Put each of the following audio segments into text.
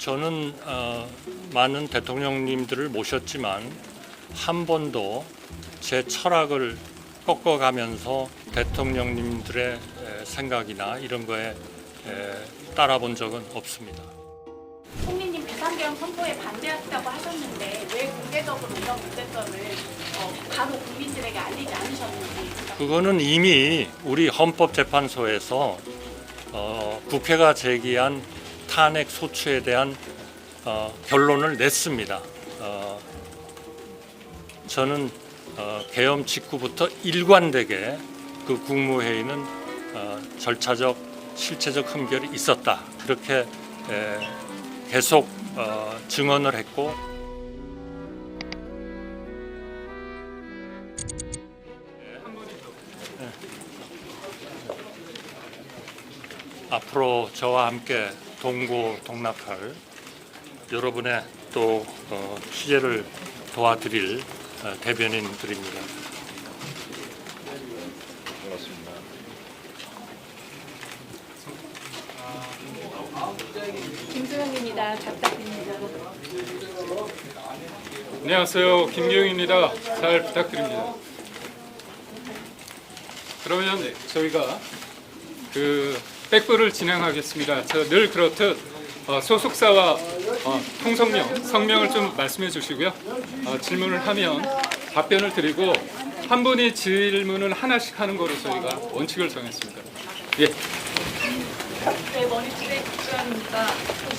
저는 많은 대통령님들을 모셨지만 한 번도 제 철학을 꺾어가면서 대통령님들의 생각이나 이런 거에 따라 본 적은 없습니다. 총리님 비상계엄 선포에 반대했다고 하셨는데 왜 공개적으로 이런 문제점을 바로 국민들에게 알리지 않으셨는지. 그거는 이미 우리 헌법재판소에서 국회가 제기한 탄핵 소추에 대한 결론을 냈습니다. 저는 계엄 직후부터 일관되게 그 국무회의는 절차적, 실체적 흠결이 있었다. 그렇게 계속 증언을 했고 앞으로 저와 함께 동고동락할 여러분의 또 취재를 도와드릴 대변인들입니다. 반갑습니다. 김수영입니다. 잘 부탁드립니다. 안녕하세요. 김기용입니다. 잘 부탁드립니다. 그러면 저희가 백부를 진행하겠습니다. 저 늘 그렇듯 소속사와 성명을 좀 말씀해 주시고요. 질문을 하면 답변을 드리고 한 분이 질문을 하나씩 하는 거로 저희가 원칙을 정했습니다. 예. 네, 머리띠의 김수영입니다.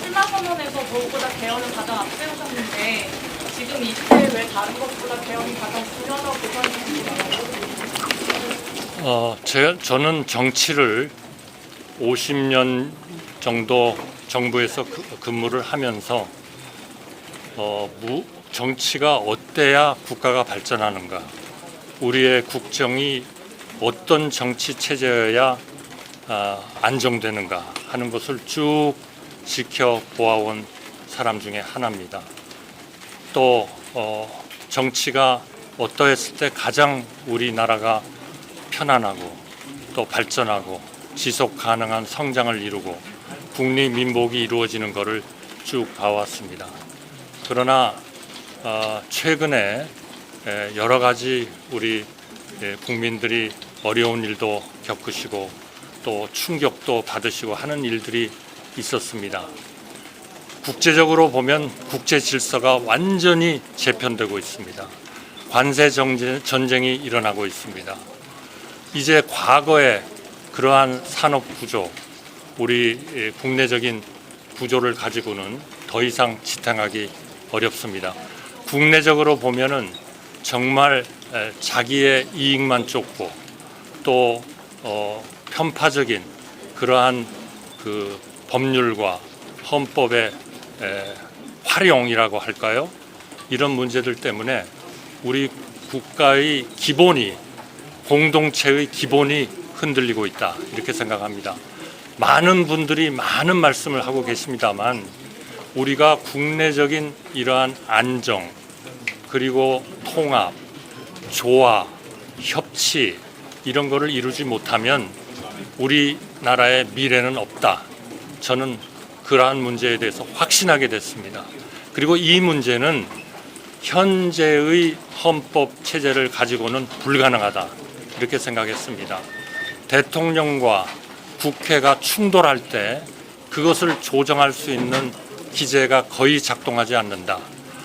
출마 선언에서 저보다 개헌을 가장 앞세우셨는데 지금 이 시대에 왜 다른 것보다 개헌이 가장 중요하다고 보셨는지. 저는 정치를 50년 정도 정부에서 근무를 하면서 정치가 어때야 국가가 발전하는가, 우리의 국정이 어떤 정치 체제여야 안정되는가 하는 것을 쭉 지켜보아온 사람 중에 하나입니다. 또 정치가 어떠했을 때 가장 우리나라가 편안하고 또 발전하고 지속 가능한 성장을 이루고 국리민복이 이루어지는 것을 쭉 봐왔습니다. 그러나 최근에 여러 가지 우리 국민들이 어려운 일도 겪으시고 또 충격도 받으시고 하는 일들이 있었습니다. 국제적으로 보면 국제 질서가 완전히 재편되고 있습니다. 관세 전쟁이 일어나고 있습니다. 이제 과거에 그러한 산업 구조, 우리 국내적인 구조를 가지고는 더 이상 지탱하기 어렵습니다. 국내적으로 보면은 정말 자기의 이익만 쫓고 또 편파적인 그러한 그 법률과 헌법의 활용이라고 할까요? 이런 문제들 때문에 우리 국가의 기본이, 공동체의 기본이 흔들리고 있다, 이렇게 생각합니다. 많은 분들이 많은 말씀을 하고 계십니다만 우리가 국내적인 이러한 안정, 그리고 통합, 조화, 협치 이런 거를 이루지 못하면 우리나라의 미래는 없다. 저는 그러한 문제에 대해서 확신하게 됐습니다. 그리고 이 문제는 현재의 헌법 체제를 가지고는 불가능하다, 이렇게 생각했습니다. 대통령과 국회가 충돌할 때 그것을 조정할 수 있는 기제가 거의 작동하지 않는다.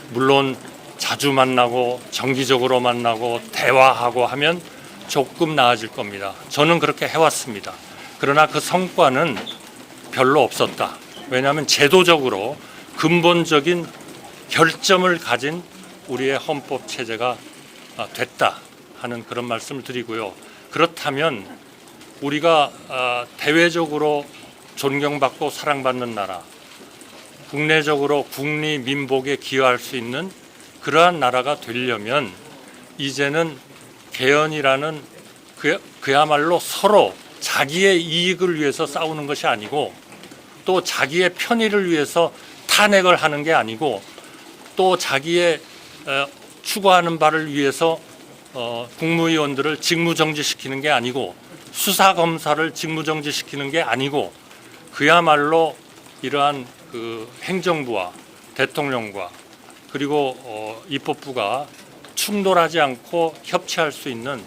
물론 자주 만나고 정기적으로 만나고 대화하고 하면 조금 나아질 겁니다. 저는 그렇게 해왔습니다. 그러나 그 성과는 별로 없었다. 왜냐하면 제도적으로 근본적인 결점을 가진 우리의 헌법 체제가 됐다 하는 그런 말씀을 드리고요. 그렇다면 우리가 대외적으로 존경받고 사랑받는 나라, 국내적으로 국리민복에 기여할 수 있는 그러한 나라가 되려면 이제는 개헌이라는 그야말로 서로 자기의 이익을 위해서 싸우는 것이 아니고 또 자기의 편의를 위해서 탄핵을 하는 게 아니고 또 자기의 추구하는 바를 위해서 국무위원들을 직무정지시키는 게 아니고 수사검사를 직무정지시키는 게 아니고 그야말로 이러한 그 행정부와 대통령과 그리고 입법부가 충돌하지 않고 협치할 수 있는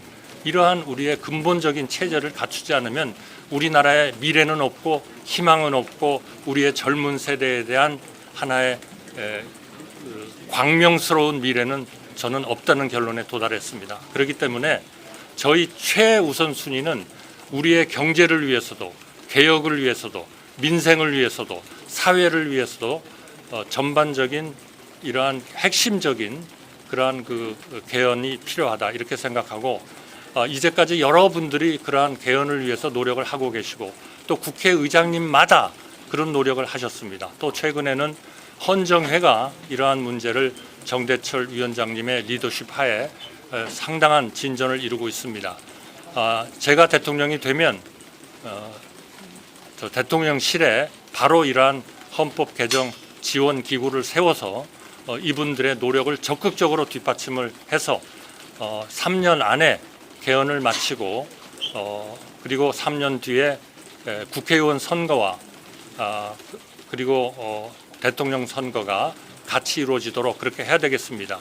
이러한 우리의 근본적인 체제를 갖추지 않으면 우리나라의 미래는 없고 희망은 없고 우리의 젊은 세대에 대한 하나의 광명스러운 미래는 저는 없다는 결론에 도달했습니다. 그렇기 때문에 저희 최우선 순위는 우리의 경제를 위해서도 개혁을 위해서도 민생을 위해서도 사회를 위해서도 전반적인 이러한 핵심적인 그러한 그 개헌이 필요하다 이렇게 생각하고 이제까지 여러분들이 그러한 개헌을 위해서 노력을 하고 계시고 또 국회의장님마다 그런 노력을 하셨습니다. 또 최근에는 헌정회가 이러한 문제를 정대철 위원장님의 리더십 하에 상당한 진전을 이루고 있습니다. 제가 대통령이 되면 저 대통령실에 바로 이러한 헌법 개정 지원 기구를 세워서 이분들의 노력을 적극적으로 뒷받침을 해서 3년 안에 개헌을 마치고 그리고 3년 뒤에 국회의원 선거와 그리고 대통령 선거가 같이 이루어지도록 그렇게 해야 되겠습니다.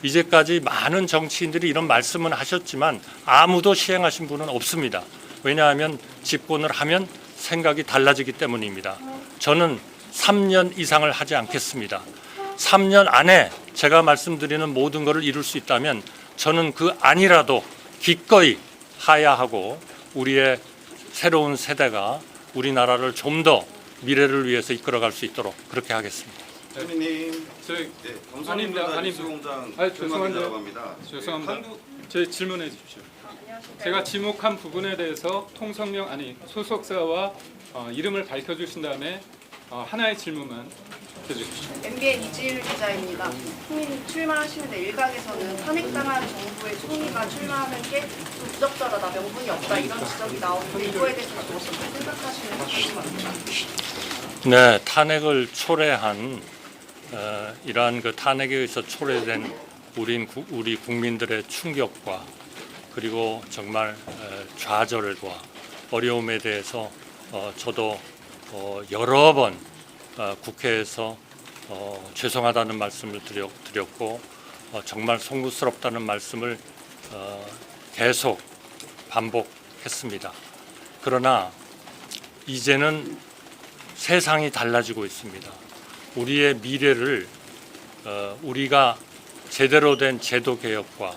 이제까지 많은 정치인들이 이런 말씀은 하셨지만 아무도 시행하신 분은 없습니다. 왜냐하면 집권을 하면 생각이 달라지기 때문입니다. 저는 3년 이상을 하지 않겠습니다. 3년 안에 제가 말씀드리는 모든 것을 이룰 수 있다면 저는 그 안이라도 기꺼이 하야하고 우리의 새로운 세대가 우리나라를 좀 더 미래를 위해서 이끌어갈 수 있도록 그렇게 하겠습니다. 대표님, 저희 네, 아닙니다. 감사합니다. 뉴스공장 죄송한데요. 합니다. 죄송합니다. 한국 제 질문해 주십시오. 제가 지목한 부분에 대해서 소속사와 이름을 밝혀주신 다음에 하나의 질문만 해주십시오. MBN 이지일 기자입니다. 총리님 출마하시는데 일각에서는 탄핵당한 정부의 총리가 출마하는 게 좀 부적절하다, 명분이 없다 이런 지적이 나오는데 이거에 대해서는 또 어떻게 생각하시는지 궁금합니다. 네, 탄핵을 초래한 이러한 그 탄핵에 의해서 초래된 우리 국민들의 충격과 그리고 정말 좌절과 어려움에 대해서 저도 여러 번 국회에서 죄송하다는 말씀을 드렸고 정말 송구스럽다는 말씀을 계속 반복했습니다. 그러나 이제는 세상이 달라지고 있습니다. 우리의 미래를 우리가 제대로 된 제도 개혁과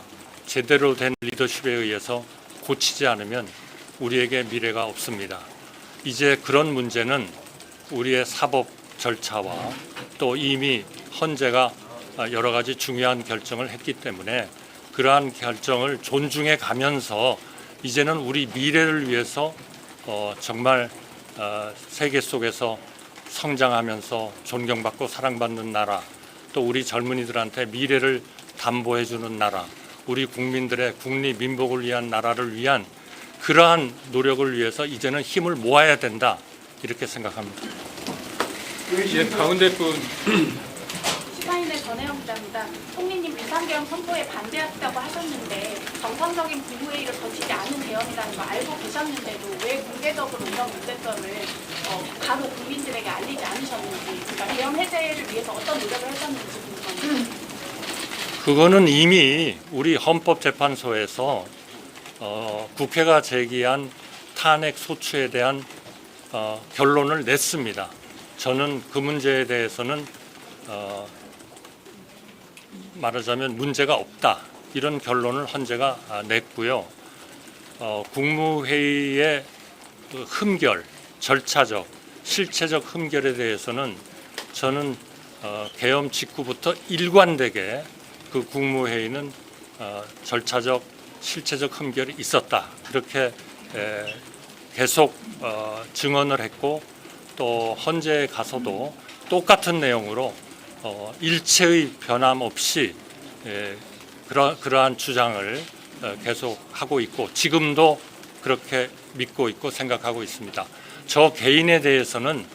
제대로 된 리더십에 의해서 고치지 않으면 우리에게 미래가 없습니다. 이제 그런 문제는 우리의 사법 절차와 또 이미 헌재가 여러 가지 중요한 결정을 했기 때문에 그러한 결정을 존중해 가면서 이제는 우리 미래를 위해서 정말 세계 속에서 성장하면서 존경받고 사랑받는 나라, 또 우리 젊은이들한테 미래를 담보해 주는 나라, 우리 국민들의 국리 민복을 위한 나라를 위한 그러한 노력을 위해서 이제는 힘을 모아야 된다 이렇게 생각합니다. 예, 가운데 분. 시사인의 전혜영 기자입니다. 총리님 비상개헌 선포에 반대했다고 하셨는데 정상적인 국무회의를 거치지 않은 개헌이라는 거 알고 계셨는데도 왜 공개적으로 이런 문제점을 바로 국민들에게 알리지 않으셨는지, 그러니까 개헌 해제를 위해서 어떤 노력을 하셨는지 궁금합니다. 그거는 이미 우리 헌법재판소에서 국회가 제기한 탄핵 소추에 대한 결론을 냈습니다. 저는 그 문제에 대해서는 말하자면 문제가 없다 이런 결론을 헌재가 냈고요. 국무회의의 그 흠결, 절차적, 실체적 흠결에 대해서는 저는 개헌 직후부터 일관되게 그 국무회의는 절차적, 실체적 흠결이 있었다 그렇게 계속 증언을 했고 또 헌재에 가서도 똑같은 내용으로 일체의 변함 없이 그러한 주장을 계속 하고 있고 지금도 그렇게 믿고 있고 생각하고 있습니다. 저 개인에 대해서는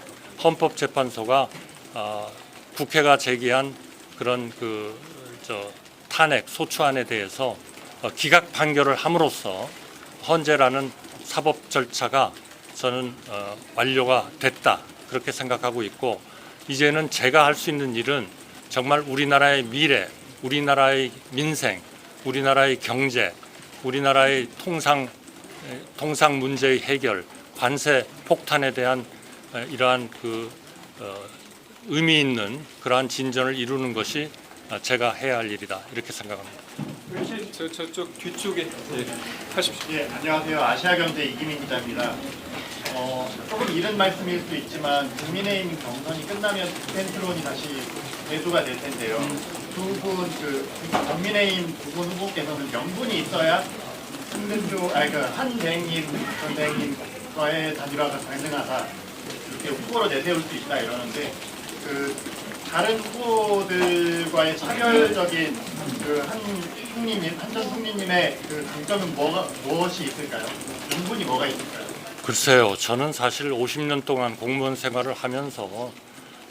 헌법재판소가 국회가 제기한 그런 탄핵 소추안에 대해서 기각 판결을 함으로써 헌재라는 사법 절차가 저는 완료가 됐다 그렇게 생각하고 있고 이제는 제가 할 수 있는 일은 정말 우리나라의 미래, 우리나라의 민생, 우리나라의 경제, 우리나라의 통상 문제의 해결, 관세 폭탄에 대한 이러한 의미 있는 그러한 진전을 이루는 것이 제가 해야 할 일이다 이렇게 생각합니다. 저쪽 뒤쪽에 하십시오. 예, 안녕하세요. 아시아경제 이기민 기자입니다. 조금 이른 말씀일 수도 있지만 국민의힘 경선이 끝나면 북펜트론이 다시 대두가 될 텐데요. 두 분 국민의힘 두 분 후보께서는 명분이 있어야 한대행님 전 대행님과의 단일화가 가능하다 이렇게 후보로 내세울 수 있다 이러는데 다른 후보들과의 차별적인 한 전 총리님의 강점은 무엇이 있을까요? 명분이 뭐가 있을까요? 글쎄요, 저는 사실 50년 동안 공무원 생활을 하면서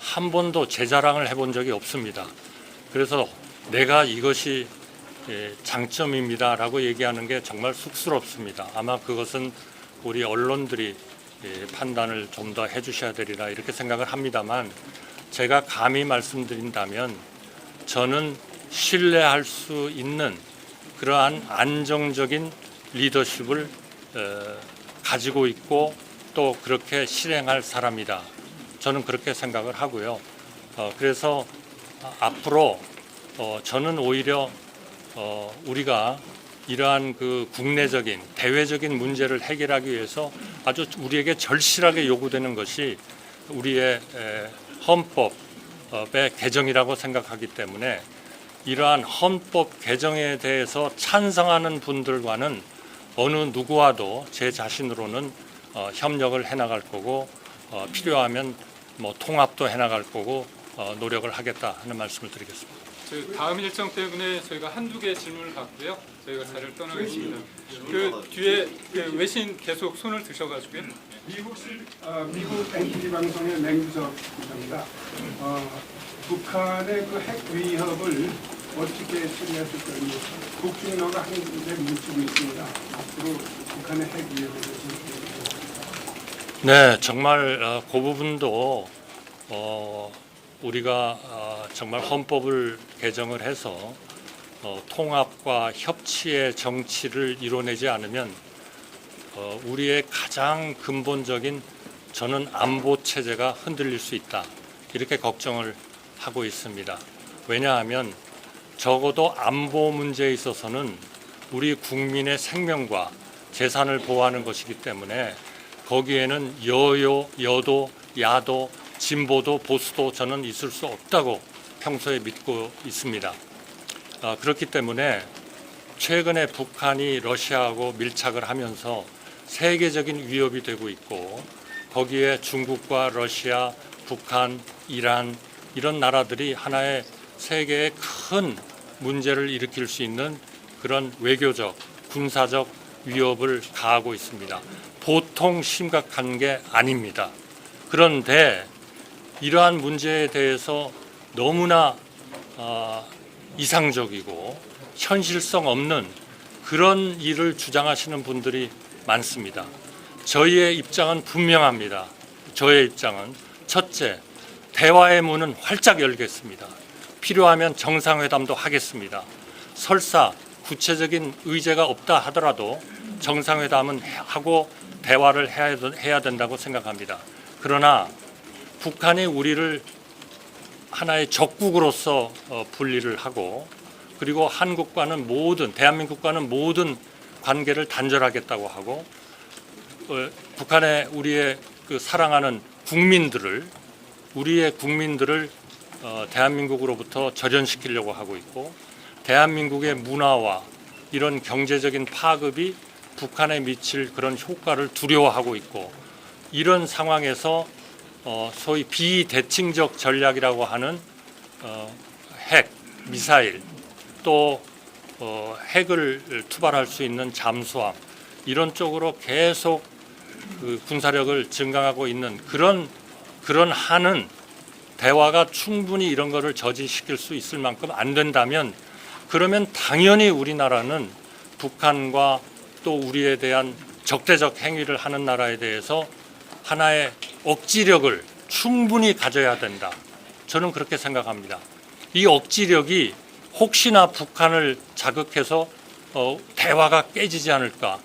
한 번도 제 자랑을 해본 적이 없습니다. 그래서 내가 이것이 장점입니다라고 얘기하는 게 정말 쑥스럽습니다. 아마 그것은 우리 언론들이 판단을 좀 더 해주셔야 되리라 이렇게 생각을 합니다만 제가 감히 말씀드린다면 저는 신뢰할 수 있는 그러한 안정적인 리더십을 가지고 있고 또 그렇게 실행할 사람이다. 저는 그렇게 생각을 하고요. 그래서 앞으로 저는 오히려 우리가 이러한 국내적인 대외적인 문제를 해결하기 위해서 아주 우리에게 절실하게 요구되는 것이 우리의 헌법의 개정이라고 생각하기 때문에 이러한 헌법 개정에 대해서 찬성하는 분들과는 어느 누구와도 제 자신으로는 협력을 해나갈 거고 필요하면 통합도 해나갈 거고 노력을 하겠다 하는 말씀을 드리겠습니다. 다음 일정 때문에 저희가 한두 개 질문을 받고요. 저희가 자리를 떠나겠습니다. 뒤에 외신 계속 손을 드셔가지고요. 미국 NTV 방송의 맹주석 기자입니다. 북한의 핵 위협을 어떻게 처리하실 건지 국중로가 한 군데 묻히고 있습니다. 앞으로 북한의 핵 위협에 대해서 네, 정말 그 부분도 우리가 정말 헌법을 개정을 해서 통합과 협치의 정치를 이뤄내지 않으면 우리의 가장 근본적인 저는 안보 체제가 흔들릴 수 있다 이렇게 걱정을 하고 있습니다. 왜냐하면 적어도 안보 문제에 있어서는 우리 국민의 생명과 재산을 보호하는 것이기 때문에 거기에는 여도, 야도, 진보도 보수도 저는 있을 수 없다고 평소에 믿고 있습니다. 그렇기 때문에 최근에 북한이 러시아하고 밀착을 하면서 세계적인 위협이 되고 있고 거기에 중국과 러시아, 북한, 이란 이런 나라들이 하나의 세계의 큰 문제를 일으킬 수 있는 그런 외교적, 군사적 위협을 가하고 있습니다. 보통 심각한 게 아닙니다. 그런데 이러한 문제에 대해서 너무나 이상적이고 현실성 없는 그런 일을 주장하시는 분들이 많습니다. 저희의 입장은 분명합니다. 저의 입장은 첫째, 대화의 문은 활짝 열겠습니다. 필요하면 정상회담도 하겠습니다. 설사 구체적인 의제가 없다 하더라도 정상회담은 하고 대화를 해야 된다고 생각합니다. 그러나 북한이 우리를 하나의 적국으로서 분리를 하고 그리고 한국과는 대한민국과는 모든 관계를 단절하겠다고 하고 북한의 우리의 사랑하는 우리의 국민들을 대한민국으로부터 절연시키려고 하고 있고 대한민국의 문화와 이런 경제적인 파급이 북한에 미칠 그런 효과를 두려워하고 있고 이런 상황에서 소위 비대칭적 전략이라고 하는 핵, 미사일 또 핵을 투발할 수 있는 잠수함 이런 쪽으로 계속 군사력을 증강하고 있는 그런 한은 대화가 충분히 이런 거를 저지시킬 수 있을 만큼 안 된다면 그러면 당연히 우리나라는 북한과 또 우리에 대한 적대적 행위를 하는 나라에 대해서 하나의 억지력을 충분히 가져야 된다. 저는 그렇게 생각합니다. 이 억지력이 혹시나 북한을 자극해서 대화가 깨지지 않을까.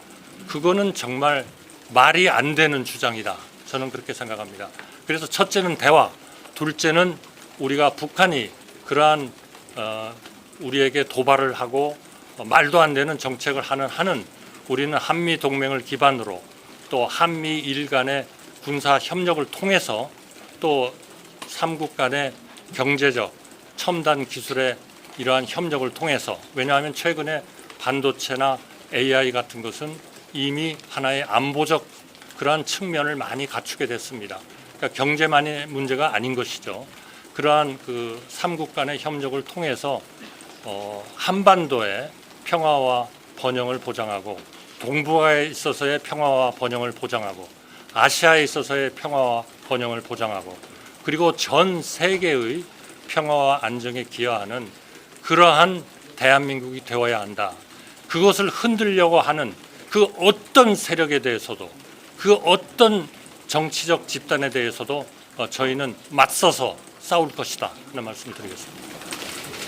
그거는 정말 말이 안 되는 주장이다. 저는 그렇게 생각합니다. 그래서 첫째는 대화, 둘째는 우리가 북한이 그러한 우리에게 도발을 하고 말도 안 되는 정책을 하는 한은 우리는 한미 동맹을 기반으로 또 한미일 간의 군사 협력을 통해서 또 삼국 간의 경제적 첨단 기술의 이러한 협력을 통해서, 왜냐하면 최근에 반도체나 AI 같은 것은 이미 하나의 안보적 그러한 측면을 많이 갖추게 됐습니다. 그러니까 경제만의 문제가 아닌 것이죠. 그러한 그 삼국 간의 협력을 통해서 한반도의 평화와 번영을 보장하고, 동북아에 있어서의 평화와 번영을 보장하고, 아시아에 있어서의 평화와 번영을 보장하고, 그리고 전 세계의 평화와 안정에 기여하는 그러한 대한민국이 되어야 한다. 그것을 흔들려고 하는 그 어떤 세력에 대해서도, 그 어떤 정치적 집단에 대해서도 저희는 맞서서 싸울 것이다 하는 말씀을 드리겠습니다.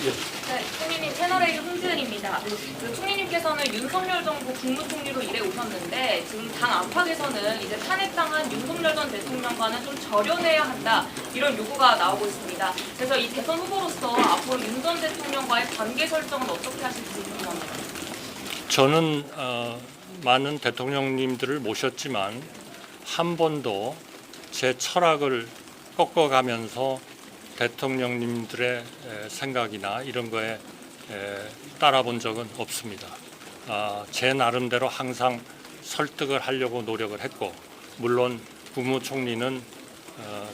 네, 총리님 채널A 홍지은입니다. 총리님께서는 윤석열 정부 국무총리로 일해 오셨는데 지금 당 안팎에서는 이제 탄핵당한 윤석열 전 대통령과는 좀 절연해야 한다 이런 요구가 나오고 있습니다. 그래서 이 대선 후보로서 앞으로 윤 전 대통령과의 관계 설정은 어떻게 하실지 궁금합니다. 저는 많은 대통령님들을 모셨지만 한 번도 제 철학을 꺾어가면서 대통령님들의 생각이나 이런 거에 따라 본 적은 없습니다. 제 나름대로 항상 설득을 하려고 노력을 했고, 물론 국무총리는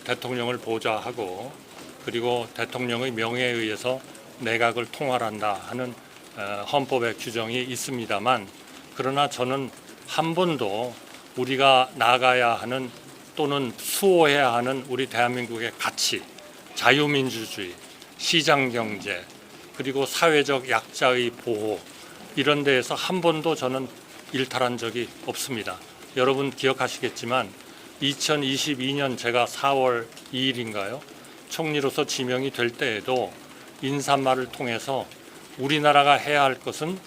대통령을 보좌하고 그리고 대통령의 명예에 의해서 내각을 통할한다 하는 헌법의 규정이 있습니다만, 그러나 저는 한 번도 우리가 나가야 하는 또는 수호해야 하는 우리 대한민국의 가치, 자유민주주의, 시장경제, 그리고 사회적 약자의 보호, 이런 데에서 한 번도 저는 일탈한 적이 없습니다. 여러분 기억하시겠지만 2022년 제가 4월 2일인가요? 총리로서 지명이 될 때에도 인사말을 통해서 우리나라가 해야 할 것은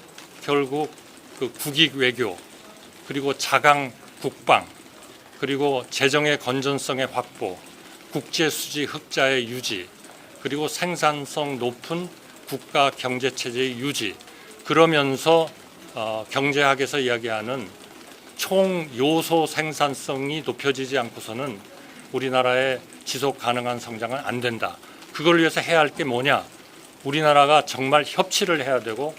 결국 그 국익 외교, 그리고 자강 국방, 그리고 재정의 건전성의 확보, 국제 수지 흑자의 유지, 그리고 생산성 높은 국가 경제 체제의 유지, 그러면서 경제학에서 이야기하는 총 요소 생산성이 높여지지 않고서는 우리나라의 지속 가능한 성장은 안 된다. 그걸 위해서 해야 할 게 뭐냐? 우리나라가 정말 협치를 해야 되고,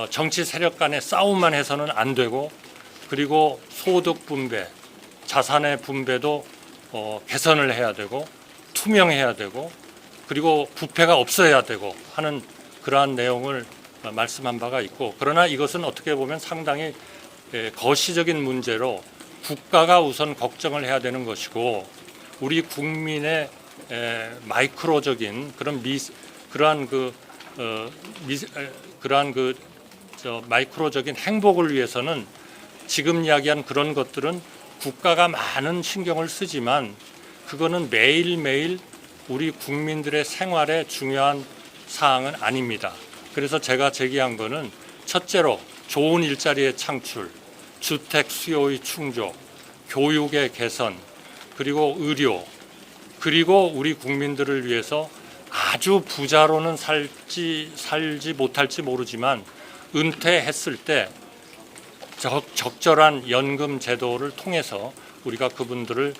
정치 세력 간의 싸움만 해서는 안 되고, 그리고 소득 분배, 자산의 분배도 개선을 해야 되고, 투명해야 되고, 그리고 부패가 없어야 되고 하는 그러한 내용을 말씀한 바가 있고, 그러나 이것은 어떻게 보면 상당히 거시적인 문제로 국가가 우선 걱정을 해야 되는 것이고, 우리 국민의 마이크로적인 그러한 마이크로적인 행복을 위해서는 지금 이야기한 그런 것들은 국가가 많은 신경을 쓰지만 그거는 매일매일 우리 국민들의 생활에 중요한 사항은 아닙니다. 그래서 제가 제기한 거는 첫째로 좋은 일자리의 창출, 주택 수요의 충족, 교육의 개선, 그리고 의료, 그리고 우리 국민들을 위해서 아주 부자로는 살지 못할지 모르지만 은퇴했을 때 적절한 연금 제도를 통해서 우리가 그분들을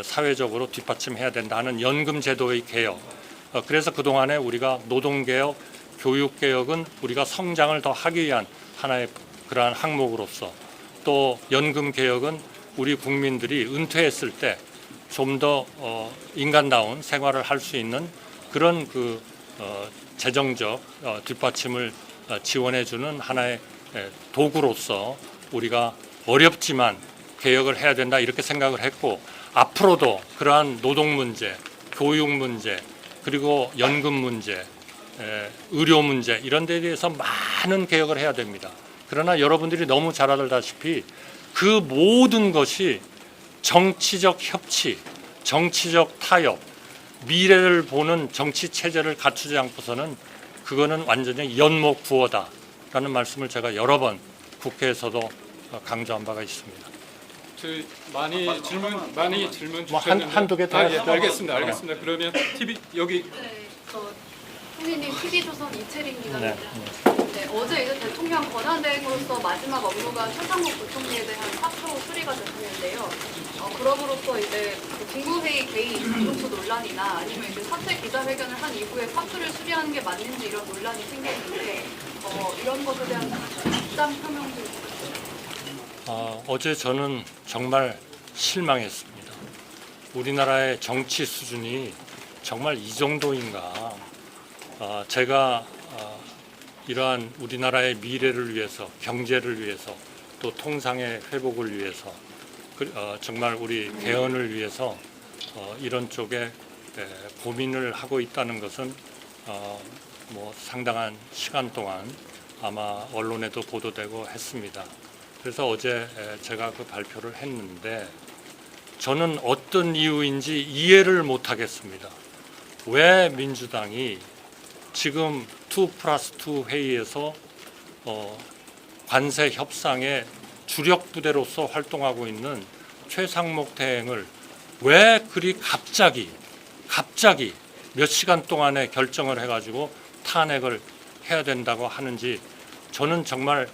사회적으로 뒷받침해야 된다 하는 연금 제도의 개혁. 그래서 그동안에 우리가 노동개혁, 교육개혁은 우리가 성장을 더 하기 위한 하나의 그러한 항목으로서, 또 연금 개혁은 우리 국민들이 은퇴했을 때 좀 더 인간다운 생활을 할 수 있는 그런 재정적 뒷받침을 지원해주는 하나의 도구로서 우리가 어렵지만 개혁을 해야 된다 이렇게 생각을 했고, 앞으로도 그러한 노동 문제, 교육 문제, 그리고 연금 문제, 의료 문제 이런 데에 대해서 많은 개혁을 해야 됩니다. 그러나 여러분들이 너무 잘 알다시피 그 모든 것이 정치적 협치, 정치적 타협, 미래를 보는 정치 체제를 갖추지 않고서는 그거는 완전히 연목구어다라는 말씀을 제가 여러 번 국회에서도 강조한 바가 있습니다. 저희 많이 질문 뭐 주셨는데 한두 개 더 예, 하시죠. 알겠습니다. 그러면 TV 여기 네, 총리님 TV조선 이채리입니다. 네. 네, 어제 이제 대통령 권한대행으로서 마지막 업무가 최상목 부총리에 대한 사표 수리가 됐는데요. 그럼으로써 이제 국무회의 개의 이동수 논란이나 아니면 이제 사퇴 기자회견을 한 이후에 사표를 수리하는 게 맞는지 이런 논란이 생겼는데 이런 것에 대한 입장 표명 좀 부탁드립니다. 어제 저는 정말 실망했습니다. 우리나라의 정치 수준이 정말 이 정도인가. 제가 이러한 우리나라의 미래를 위해서, 경제를 위해서, 또 통상의 회복을 위해서, 정말 우리 개헌을 위해서 이런 쪽에 고민을 하고 있다는 것은 뭐 상당한 시간 동안 아마 언론에도 보도되고 했습니다. 그래서 어제 제가 그 발표를 했는데 저는 어떤 이유인지 이해를 못하겠습니다. 왜 민주당이 지금 2+2 회의에서 관세 협상의 주력 부대로서 활동하고 있는 최상목 대행을 왜 그리 갑자기 몇 시간 동안에 결정을 해가지고 탄핵을 해야 된다고 하는지 저는 정말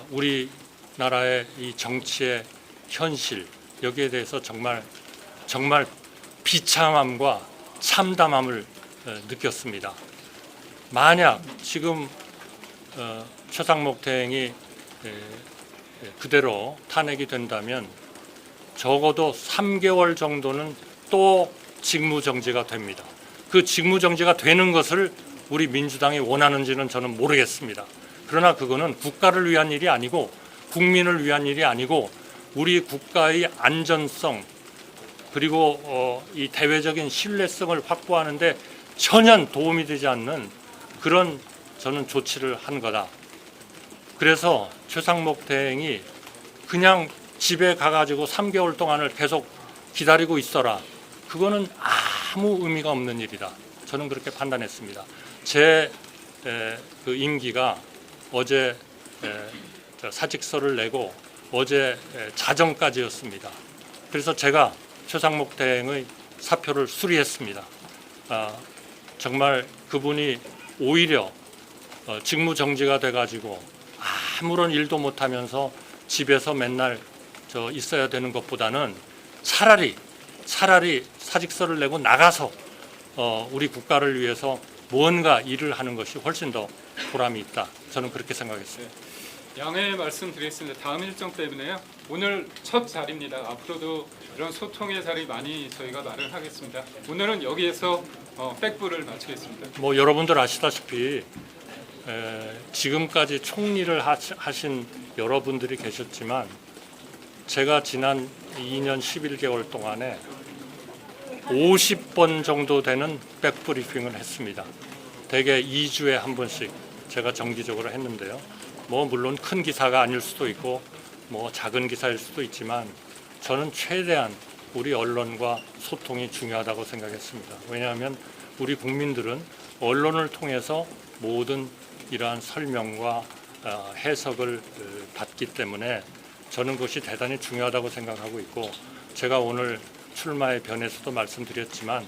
우리나라의 이 정치의 현실 여기에 대해서 정말 비참함과 참담함을 느꼈습니다. 만약 지금 최상목 대행이 그대로 탄핵이 된다면 적어도 3개월 정도는 또 직무정지가 됩니다. 그 직무정지가 되는 것을 우리 민주당이 원하는지는 저는 모르겠습니다. 그러나 그거는 국가를 위한 일이 아니고 국민을 위한 일이 아니고 우리 국가의 안전성 그리고 이 대외적인 신뢰성을 확보하는 데 전혀 도움이 되지 않는 그런 저는 조치를 한 거다. 그래서 최상목 대행이 그냥 집에 가가지고 3개월 동안을 계속 기다리고 있어라. 그거는 아무 의미가 없는 일이다. 저는 그렇게 판단했습니다. 제 그 임기가 어제 사직서를 내고 어제 자정까지였습니다. 그래서 제가 최상목 대행의 사표를 수리했습니다. 정말 그분이 오히려 직무정지가 돼가지고 아무런 일도 못하면서 집에서 맨날 있어야 되는 것보다는 차라리 사직서를 내고 나가서 우리 국가를 위해서 무언가 일을 하는 것이 훨씬 더 보람이 있다. 저는 그렇게 생각했어요. 양해 말씀드리겠습니다. 다음 일정 때문에요. 오늘 첫 자리입니다. 앞으로도 이런 소통의 자리 많이 저희가 마련하겠습니다. 오늘은 여기에서 백부를 마치겠습니다. 뭐 여러분들 아시다시피 지금까지 총리를 하신 여러분들이 계셨지만 제가 지난 2년 11개월 동안에 50번 정도 되는 백브리핑을 했습니다. 대개 2주에 한 번씩 제가 정기적으로 했는데요. 뭐 물론 큰 기사가 아닐 수도 있고 뭐 작은 기사일 수도 있지만 저는 최대한 우리 언론과 소통이 중요하다고 생각했습니다. 왜냐하면 우리 국민들은 언론을 통해서 모든 이러한 설명과 해석을 받기 때문에 저는 그것이 대단히 중요하다고 생각하고 있고 제가 오늘 출마의 변에서도 말씀드렸지만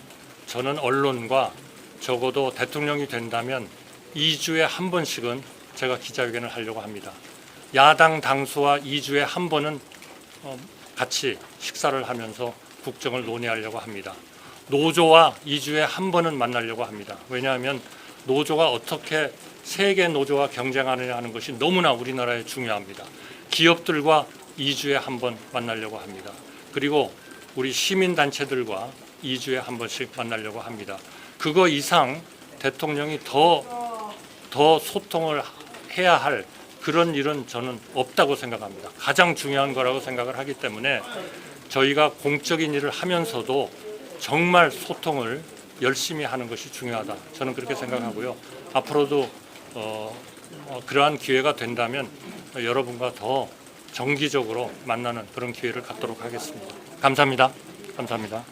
저는 언론과 적어도 대통령이 된다면 2주에 한 번씩은 제가 기자회견을 하려고 합니다. 야당 당수와 2주에 한 번은 같이 식사를 하면서 국정을 논의하려고 합니다. 노조와 2주에 한 번은 만나려고 합니다. 왜냐하면 노조가 어떻게 세계 노조와 경쟁하느냐 하는 것이 너무나 우리나라에 중요합니다. 기업들과 2주에 한 번 만나려고 합니다. 그리고 우리 시민단체들과 2주에 한 번씩 만나려고 합니다. 그거 이상 대통령이 더 소통을 해야 할 그런 일은 저는 없다고 생각합니다. 가장 중요한 거라고 생각을 하기 때문에 저희가 공적인 일을 하면서도 정말 소통을 열심히 하는 것이 중요하다. 저는 그렇게 생각하고요. 앞으로도 그러한 기회가 된다면 여러분과 더 정기적으로 만나는 그런 기회를 갖도록 하겠습니다. 감사합니다. 감사합니다.